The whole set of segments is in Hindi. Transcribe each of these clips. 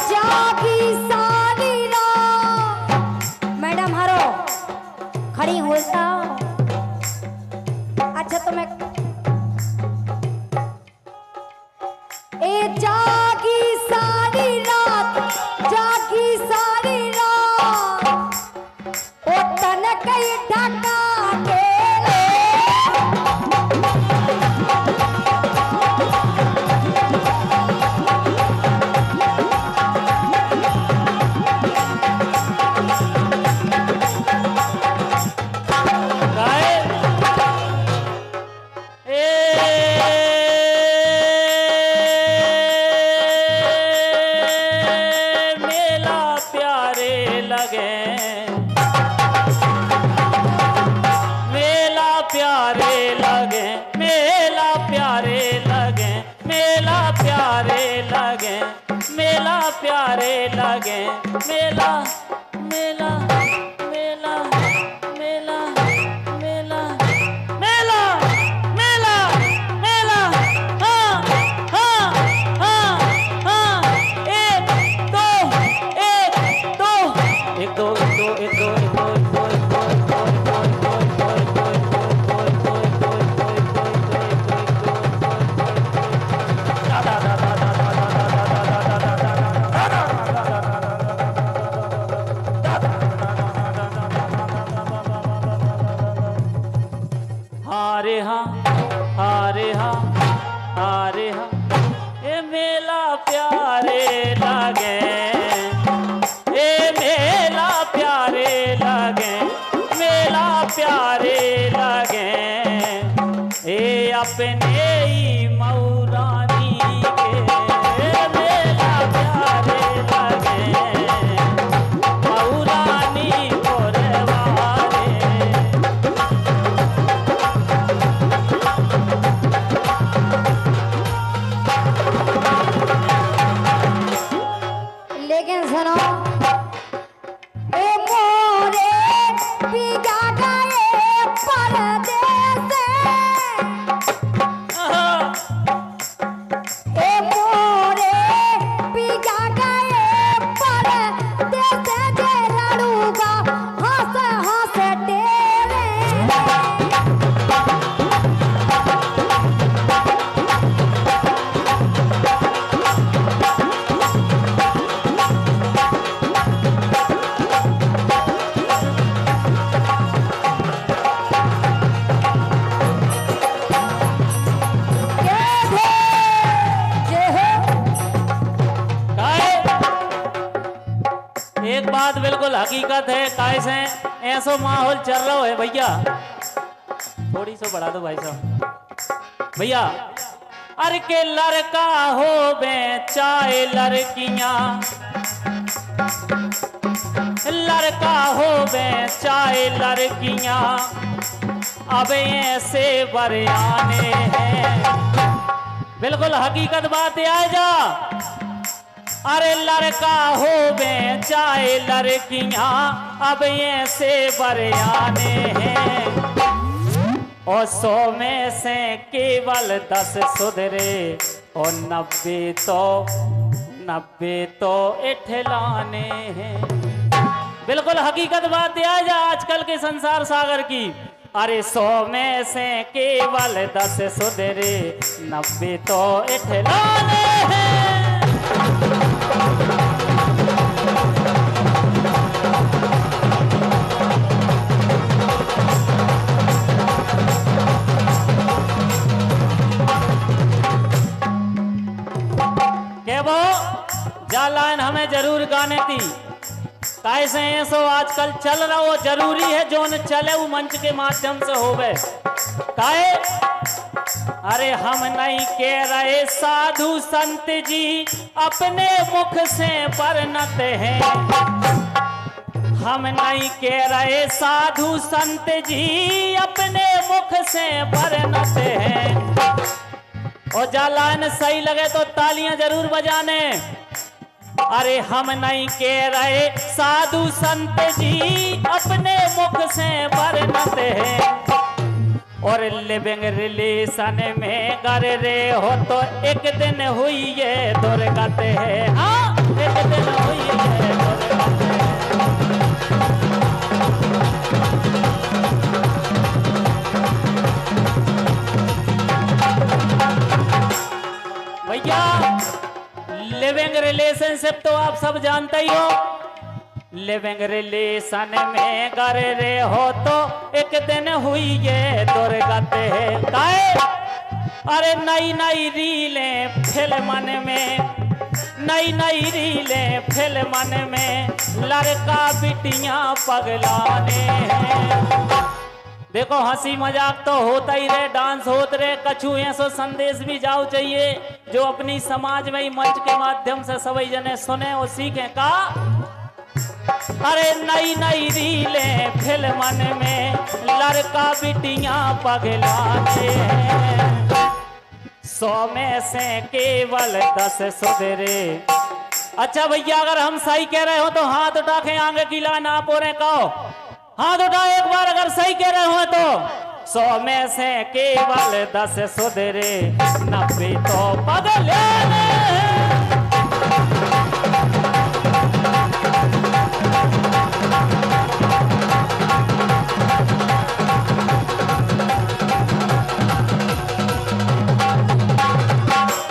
जागी सारी रात। मैडम हारो खड़ी हो जाओ। अच्छा तो मैं जागी सारी रात, जागी सारी रात, ओ तन कई ढका के मेला प्यारे लगे मेला मेला मेला मेला मेला मेला मेला मेला हाँ हाँ हाँ हाँ एक दो एक दो एक दो एक दो एक दो एक दो हारे हाँ हारे हाँ हारे हाँ ये मेला प्यारे लगे ये मेला प्यारे लगे मेला प्यारे लगे ये अपने ही मऊरानी के मेला प्यारे लगे मऊरानी गोरवारे लेकिन सुनो ए मोरे बिगा गए परदेस ए मोरे बिगा गए परदेस जे लड़ूगा हंस हंस तेरे एक बात बिल्कुल हकीकत है कैसे ऐसा माहौल चल रहा है भैया थोड़ी सी बढ़ा दो भाई साहब भैया अरे के लड़का हो बे चाहे लड़कियां लड़का हो बे चाहे लड़कियां अब ऐसे बरियाने हैं बिल्कुल हकीकत बात आ जा अरे लड़का हो बे चाहे लड़कियां अब ऐसे बरियाने हैं और 100 में से केवल 10 सुधरे और 90 तो इठलाने हैं बिल्कुल हकीकत बात आ जा आजकल के संसार सागर की अरे 100 में से केवल 10 सुधरे 90 तो इठलाने हैं वो जा लाइन हमें जरूर गाने थी कैसे ऐसो आजकल चल रहा वो जरूरी है जो न चले वो मंच के माध्यम से होवे काहे अरे हम नहीं कह रहे साधु संत जी अपने मुख से परिणत हैं हम नहीं कह रहे साधु संत जी अपने मुख से परिणत हैं और जालान सही लगे तो तालियां जरूर बजाने अरे हम नहीं कह रहे साधु संत जी अपने मुख से परिणत हैं और लिविंग रिलेशन में कर रहे हो तो एक दिन हुई ये दुर्गत है हाँ एक दिन रिलेशनशिप तो आप सब जानते ही हो। लिविंग रिलेशन में गर रे हो तो एक दिन हुई ये दुर्गत है। काहे? अरे नई नई रीलें फिल्मन में, नई नई रीलें फिल्मन में लड़का बिटियां पगलाने हैं। देखो हंसी मजाक तो होता ही रहे, डांस होते रहे, कछु ऐसो संदेश भी जाओ चाहिए जो अपनी समाज में ही मंच के माध्यम से सभी जने सुने और सीखें। का अरे नई नई रीलें फिल्मन में लड़का बिटियां पगलाने हैं। 100 में से केवल 10 सुधरे। अच्छा भैया, अगर हम सही कह रहे हो तो हाथ उठा के आगे की लाइन आप हो रहे कहो, हाथ उठा एक बार अगर सही कह रहे हो तो। 100 में से केवल 10 सुधरे, 90 तो पगलाने हैं।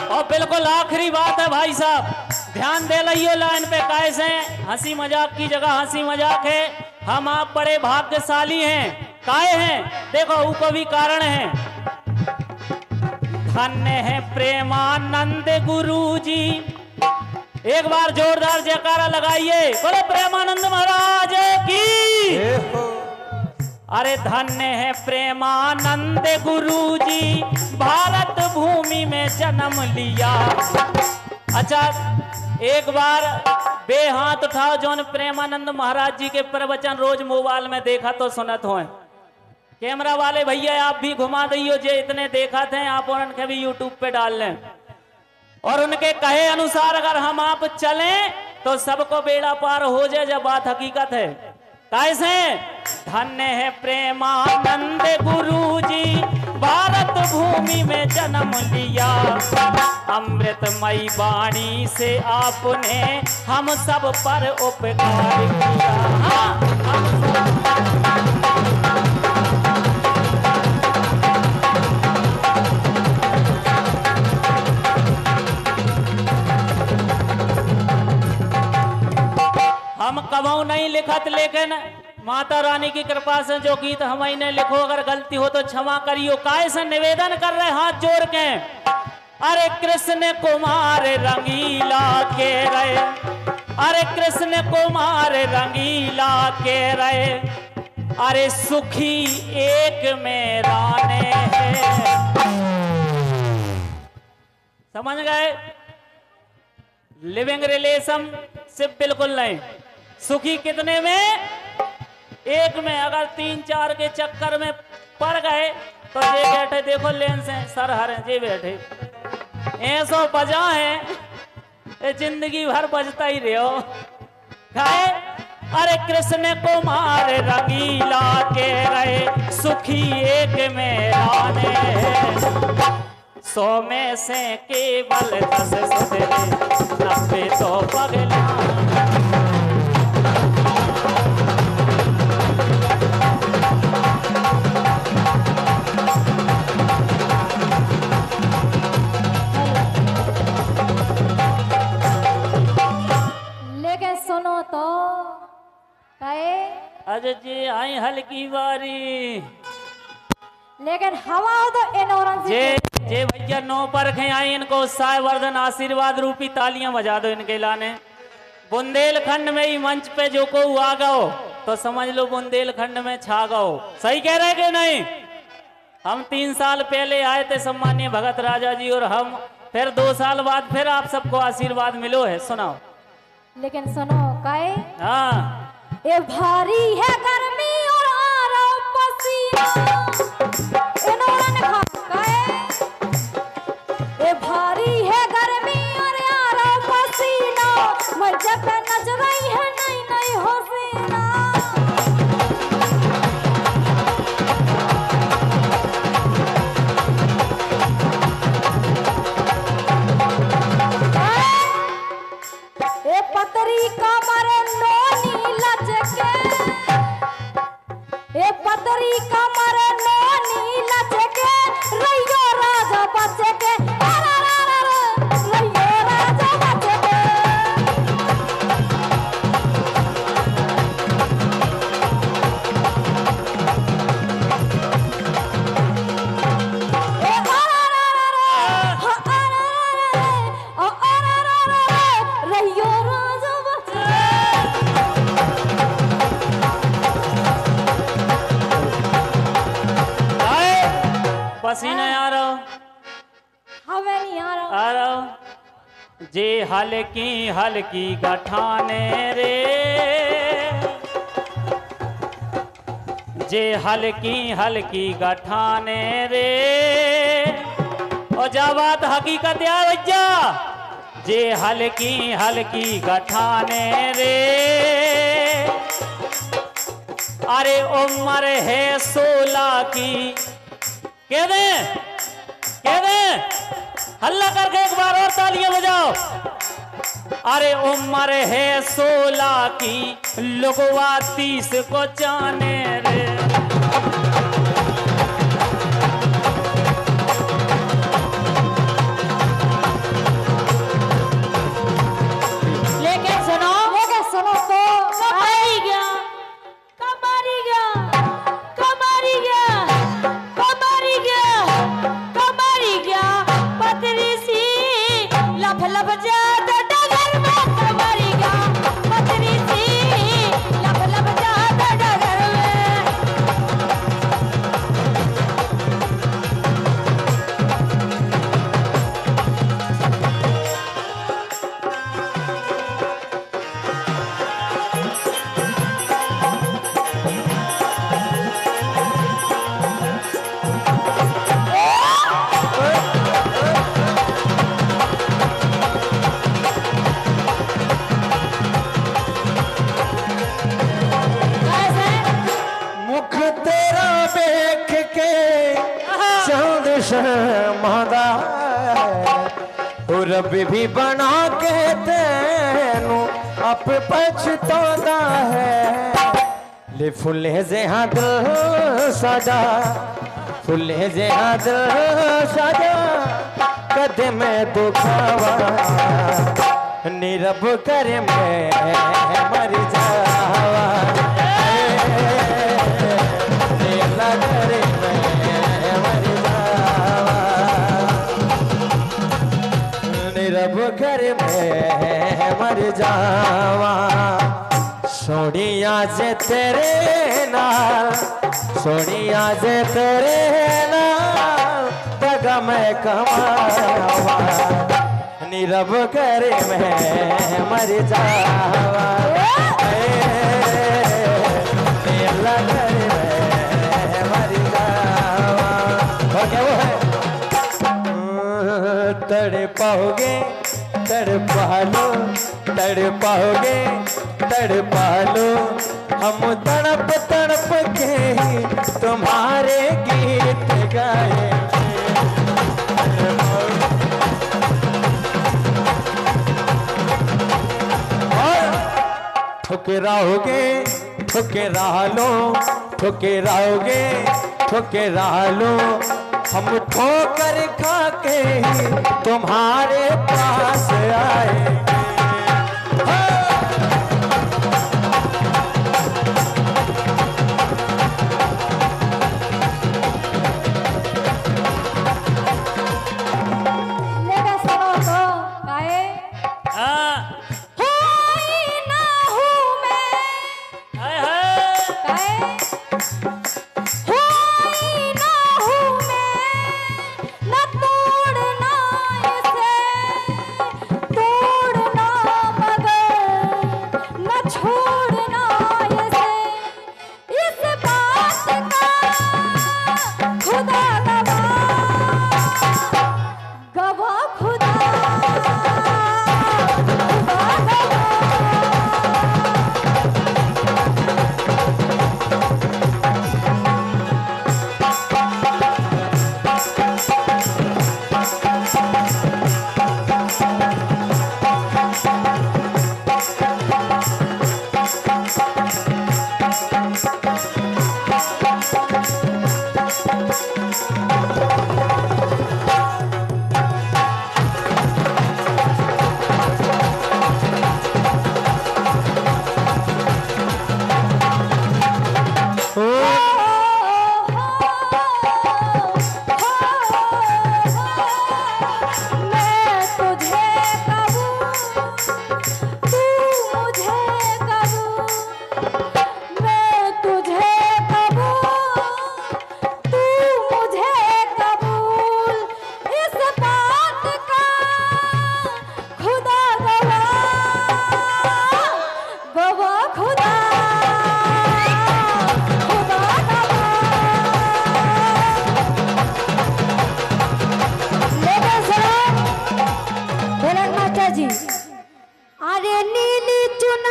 और बिल्कुल आखिरी बात है भाई साहब, ध्यान दे लियो लाइन पे। कैसे हंसी मजाक की जगह हंसी मजाक है। हम आप बड़े भाग्यशाली हैं। काहे हैं? देखो ऊपर भी कारण है। धन्य है प्रेमानंद गुरु जी। एक बार जोरदार जयकारा लगाइए, बोलो प्रेमानंद महाराज की। अरे धन्य है प्रेमानंद गुरु जी, भारत भूमि में जन्म लिया। अच्छा एक बार बे हाथ उठाओ जोन प्रेमानंद महाराज जी के प्रवचन रोज मोबाइल में देखा तो सुनत हो। कैमरा वाले भैया आप भी घुमा दियो, जे इतने देखा थे आप उनके भी यूट्यूब पे डाल लें। और उनके कहे अनुसार अगर हम आप चलें तो सबको बेड़ा पार हो जाए, जब बात हकीकत है। कैसे? धन्य है प्रेमानंद गुरु जी, भारत भूमि में जन्म लिया। अमृतमयी वाणी से आपने हम सब पर उपकार किया। हम कबहू नहीं लिखत, लेकिन माता रानी की कृपा से जो गीत हमने लिखो, अगर गलती हो तो क्षमा करियो। काय से निवेदन कर रहे हाथ जोड़ के। अरे कृष्ण कुमार रंगीला के रहे, अरे कृष्ण कुमार रंगीला के रहे, अरे सुखी एक में राने हैं। समझ गए? लिविंग रिलेशनशिप बिल्कुल नहीं। सुखी कितने में? एक में। अगर 3-4 के चक्कर में पड़ गए तो ये बैठे देखो लेंस है, सर हर है, ये बैठे ऐसो बजा है, ये जिंदगी भर बजता ही रहो। खाए? अरे कृष्ण कुमार रंगीला के रहे, सुखी एक में राने हैं। 100 में से केवल 10 सुधरे, 90 तो पगला। लेकिन सुनो तो कहे अजय जी आई हल्की बारी, लेकिन हवा हो तो इनोरेंस जे भैया 9 पर आई, इनको सायवर्धन आशीर्वाद रूपी तालियां बजा दो इनके लाने। बुंदेलखंड में ही मंच पे जो को आ गओ तो समझ लो बुंदेलखंड में छा गओ। सही कह रहे कि नहीं? हम 3 साल पहले आए थे सम्मानीय भगत राजा जी, और हम फिर 2 साल बाद फिर आप सबको आशीर्वाद मिलो है। सुनाओ। लेकिन सुनो कहे हाँ, ये भारी है गर्मी और आ रहा पसीना, इन्होंने कहा कहे ये भारी है गर्मी और आ रहा पसीना, मुझे पे नजर आई है नई नई हसीना। पतरी कमर नोनी लचके, ए पतरी कमर नोनी लचके, रैयो राजा बचके, रैयो राजा बचके। पसीना आ रहा हवे नहीं आ रहा। आ रहा जे हल्की हल्की गठाने रे, जे हल्की हल्की गठाने रे, और जा बात हकीकत यार भैया, जे हल्की हल्की गठाने रे, अरे उम्र है 16 की, कह दे हल्ला करके एक बार और तालियां बजाओ। अरे उम्र है 16 की, लोगवा 30 को जाने रे। लेकिन सुनो तो कमारी गया, कमारी गया, कमारी गया, कमारी गया, कमारी गया, पतली सी लफ लफ जात डगर में, कमारी गया, पतली सी लफ लफ जात डगर में। मुख तेरा देख के चांद शर्मादा रब भी बना के तेनू आप पछतादा है। ले फुले जे हाथ सजा, फुले जे हाथ सजा, कदे में दुखावा नीरब कर मैं मर जावा, नीला कर मैं मर जावा, नीरब कर मैं मर जावा। सोनिया जे तेरे नाल, सोनिया जे तेरे नाल, दगा मैं कमावा, नीरब कर मैं मर जावा, नीला कर मैं मर जावा। और क्या वो है? तड़पाओगे तड़पालो, तड़पाओगे तड़पालो, हम तड़प तड़प के तुम्हारे गीत गाएंगे। ठुकराओगे ठुकरा लो, ठुकराओगे ठुकरा लो, हम ठोकर खा के तुम्हारे पास आए। लेकिन सुनो तो काहे हाँ, होई ना हूँ मैं, हाय हाय, काहे होई ना हूँ मैं, न तोड़ना इसे, तोड़ना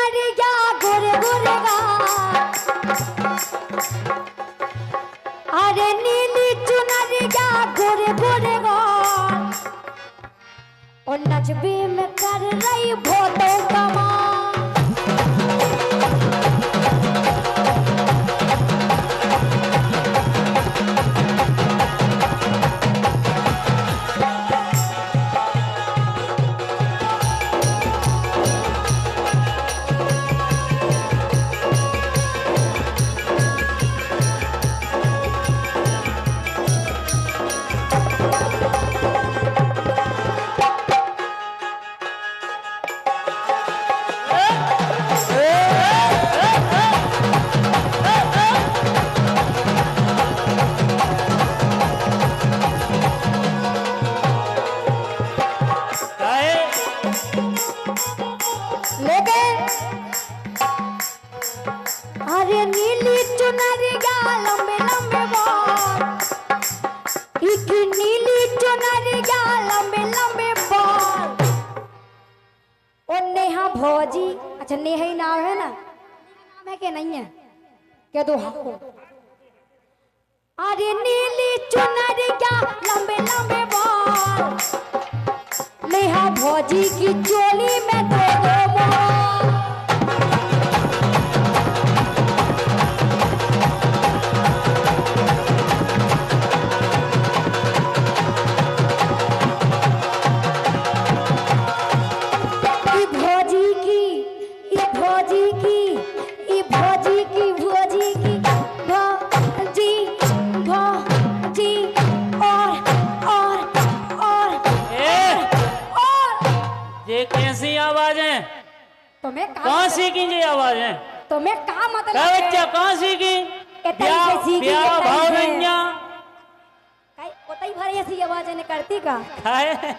चुनरिया गोरे गोरे गाल अरे नीली चुनरिया गोरे गोरे गाल और नचबे में कर रही भोटो कमाल अरे नीली चुनरिया लंबे लंबे बाल एक नीली चुनरिया लंबे लंबे बाल और नेहा भौजी अच्छा नेहा ही नाम है ना नाम है कि नहीं है क्या दो हाँ अरे नीली चुनरिया लंबे लंबे बाल नेहा भौजी की चोली में दो दो बाल कैसी आवाजें तुम्हें कहाँ सीखी ये आवाजें तुम्हें क्या मतलब क्या बच्चा कहाँ सीखी ब्याह भावनिया कोताई भर ऐसी आवाजें नहीं करती का खाए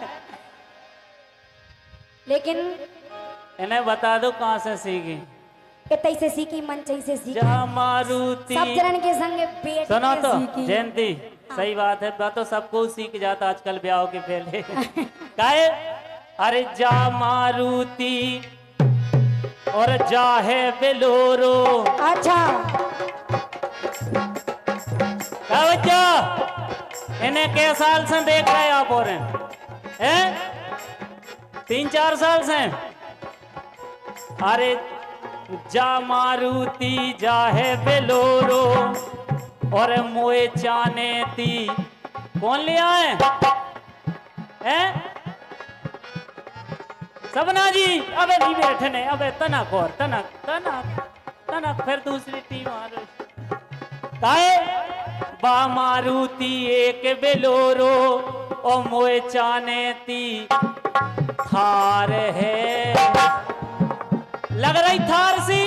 लेकिन इन्हें बता दो कहाँ से सीखी इतई से सीखी मंचई से सीखी जहाँ मारुति सब जन के संग पेट सुनो से तो सीखी। जयंती सही बात है तो सबको सीख जाता आजकल ब्याह के पहले काहे अरे जा मारुति और जा है बेलोरो अच्छा क्या बच्चा इन्हें के साल से देख रहे आप और हैं 3-4 साल से अरे जा मारुति जा है बेलोरो और मोए चाने ती कौन ले आए हैं सबना जी अबे नहीं बैठने अबे तनक और तनक तनक तनक फिर दूसरी टीम आ रही काहे बा मारुति एक बेलोरो ओ मोए चाने ती थार है लग रही थार सी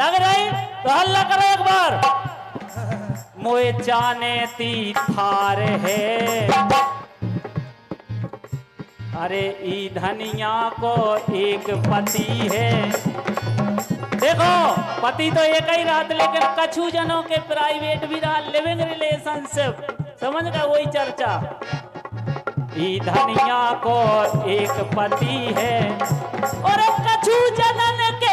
लग रही तो हल्ला करो एक बार मोए चाने ती थार है अरे ई धनिया को एक पति है देखो पति तो एक ही रात लेकिन कछु जनों के प्राइवेट भी रहा लिविंग रिलेशनशिप समझ गए वही चर्चा ई धनिया को एक पति है और कछु जनन के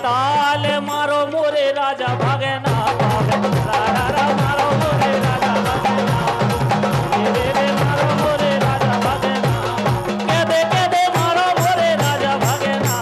ताल मारो मोरे राजा भागना मारो मोरे राजा भागना मारो मोरे राजा भागना कह दे मारो मोरे राजा भागना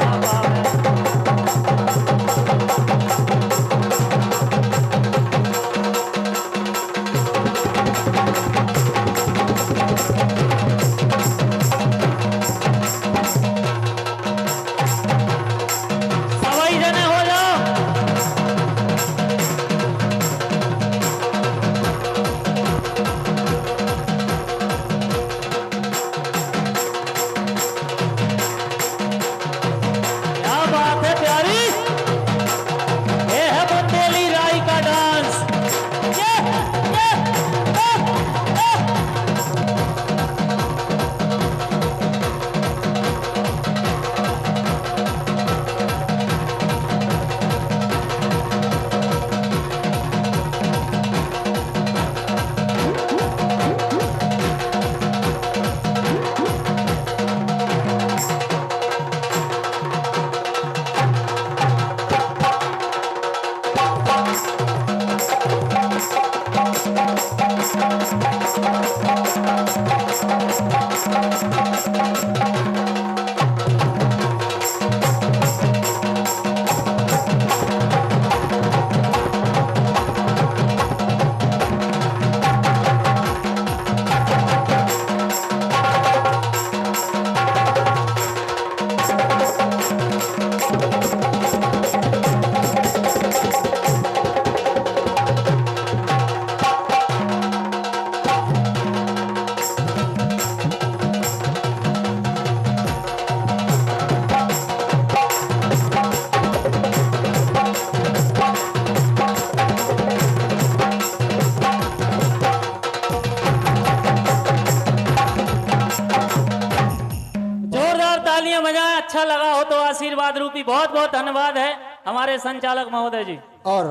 तालियां बजाएं, अच्छा लगा हो तो आशीर्वाद रूपी। बहुत बहुत धन्यवाद है हमारे संचालक महोदय जी। और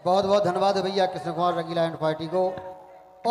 बहुत बहुत धन्यवाद है भैया कृष्ण कुमार रंगीला एंड पार्टी को।